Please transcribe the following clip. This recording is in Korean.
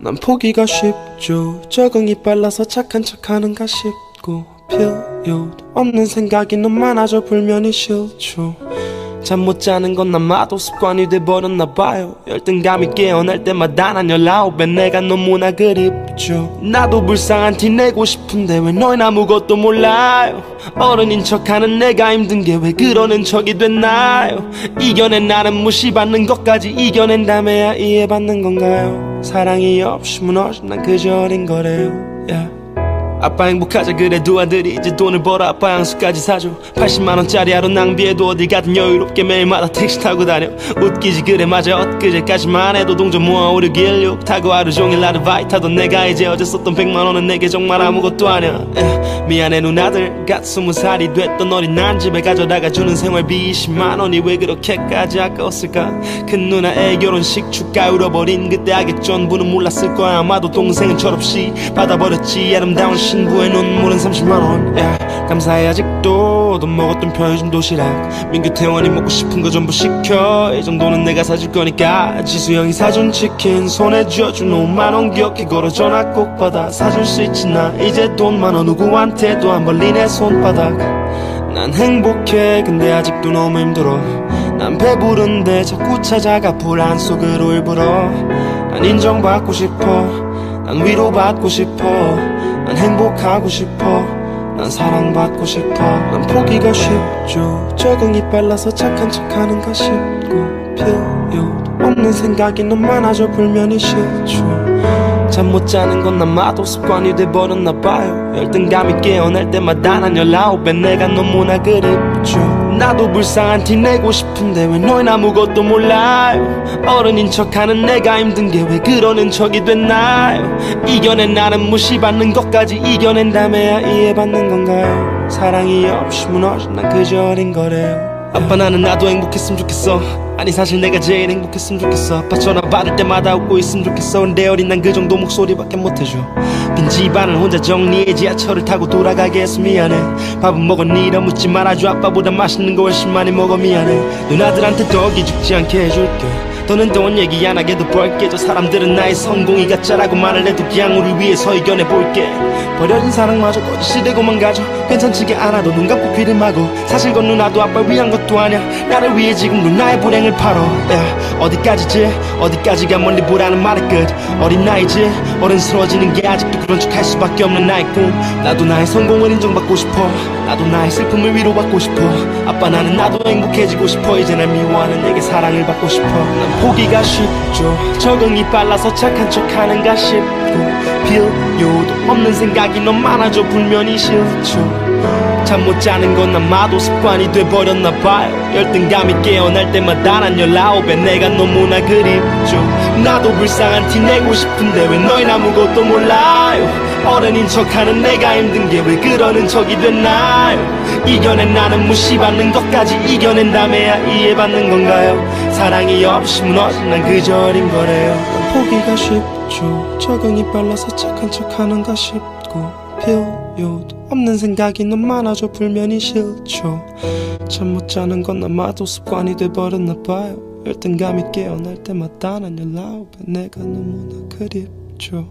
난 포기가 쉽죠. 적응이 빨라서 착한 척하는가 싶고 필요도 없는 생각이 너무 많아져 불면이 싫죠. 잠 못 자는 건 아마도 습관이 돼버렸나 봐요. 열등감이 깨어날 때마다 난 19배 내가 너무나 그립죠. 나도 불쌍한 티 내고 싶은데 왜 너흰 아무것도 몰라요. 어른인 척하는 내가 힘든 게 왜 그러는 척이 됐나요. 이겨낸 나는 무시받는 것까지 이겨낸다며야 이해받는 건가요. 사랑이 없이 무너진 난 그저 어린 거래요. yeah. 아빠 행복하자 그래 두 아들이 이제 돈을 벌어 아빠 향수까지 사줘. 80만원짜리 하루 낭비해도 어딜 가든 여유롭게 매일마다 택시 타고 다녀. 웃기지 그래 맞아 엊그제까지만 해도 동전 모아 5, 6, 1, 6 타고 하루 종일 아르바이트 하던 내가 이제 어제 썼던 100만원은 내게 정말 아무것도 아냐. 미안해 누나들 갓 20살이 됐던 어린 난 집에 가져다가 주는 생활비 20만원이 왜 그렇게까지 아까웠을까. 큰 누나 애 결혼식 축가 울어버린 그때 하객 전부는 몰랐을 거야. 아마도 동생은 철없이 받아버렸지. 아름다운 신부의 눈물은 30만원 yeah. 감사해 아직도 돈 먹었던 편의점 도시락 민규 태원이 먹고 싶은 거 전부 시켜. 이 정도는 내가 사줄 거니까. 지수형이 사준 치킨 손에 쥐어준 5만원 기억해 걸어 전화 꼭 받아. 사줄 수 있지 나 이제 돈 많아 누구한테도 안 벌린 내 손바닥. 난 행복해 근데 아직도 너무 힘들어. 난 배부른데 자꾸 찾아가 불안 속으로 일부러. 난 인정받고 싶어. 난 위로받고 싶어. 난 행복하고 싶어. 난 사랑받고 싶어. 난 포기가 쉽죠. 적응이 빨라서 착한 척하는가 싶고 필요도 없는 생각이 너무 많아져 불면이 싫죠. 잠 못 자는 건 아마도 습관이 돼버렸나 봐요. 열등감이 깨어날 때마다 난 19배 내가 너무나 그립죠. 나도 불쌍한 티 내고 싶은데 왜 너흰 아무것도 몰라요. 어른인 척하는 내가 힘든 게 왜 그러는 척이 됐나요. 이겨낸 나는 무시받는 것까지 이겨낸다며야 이해받는 건가요. 사랑이 없이 무너진 난 그저 어린 거래요. 아빠 나는 나도 행복했으면 좋겠어. 아니 사실 내가 제일 행복했으면 좋겠어. 아빠 전화 받을 때마다 웃고 있으면 좋겠어. 근데 어린 난 그 정도 목소리밖에 못해줘. 빈 집안을 혼자 정리해 지하철을 타고 돌아가게 해서 미안해. 밥은 먹었니 이러 묻지 말아줘. 아빠보다 맛있는 거 훨씬 많이 먹어 미안해. 누나들한테 더 기죽지 않게 해줄게. 더는 돈 얘기 안 하게도 벌게. 저 사람들은 나의 성공이 가짜라고 말을 해도 그냥 우리 위해서 이겨내볼게. 버려진 사랑마저 거짓이 되고만 가죠. 괜찮지게 않아도 눈 감고 귀를 막어. 사실 건 누나도 아빠를 위한 것도 아냐. 나를 위해 지금도 나의 불행을 팔어 yeah. 어디까지지 어디까지가 멀리 보라는 말의 끝. 어린 나이지 어른스러워지는 게 아직도 그런 척 할 수밖에 없는 나의 꿈. 나도 나의 성공을 인정받고 싶어. 나도 나의 슬픔을 위로받고 싶어. 아빠 나는 나도 행복해지고 싶어. 이제 날 미워하는 내게 사랑을 받고 싶어. 난 포기가 쉽죠. 적응이 빨라서 착한 척하는가 싶고 필요도 없는 생각이 너무 많아져 불면이 싫죠. 잠 못 자는 건 아마도 습관이 돼버렸나 봐요. 열등감이 깨어날 때마다 난 19배 내가 너무나 그립죠. 나도 불쌍한 티 내고 싶은데 왜 너흰 아무것도 몰라요. 어른인 척하는 내가 힘든 게 왜 그러는 척이 됐나요. 이겨낸 나는 무시받는 것까지 이겨낸다며야 이해받는 건가요. 사랑이 없이 무너진 난 그저 어린 거래요. 포기가 쉽죠. 적응이 빨라서 착한 척하는가 싶고 필요도 없는 생각이 너무 많아져 불면이 싫죠. 잠 못 자는 건 아마도 습관이 돼버렸나 봐요. 열등감이 깨어날 때마다 난 19배 내가 너무나 그립죠.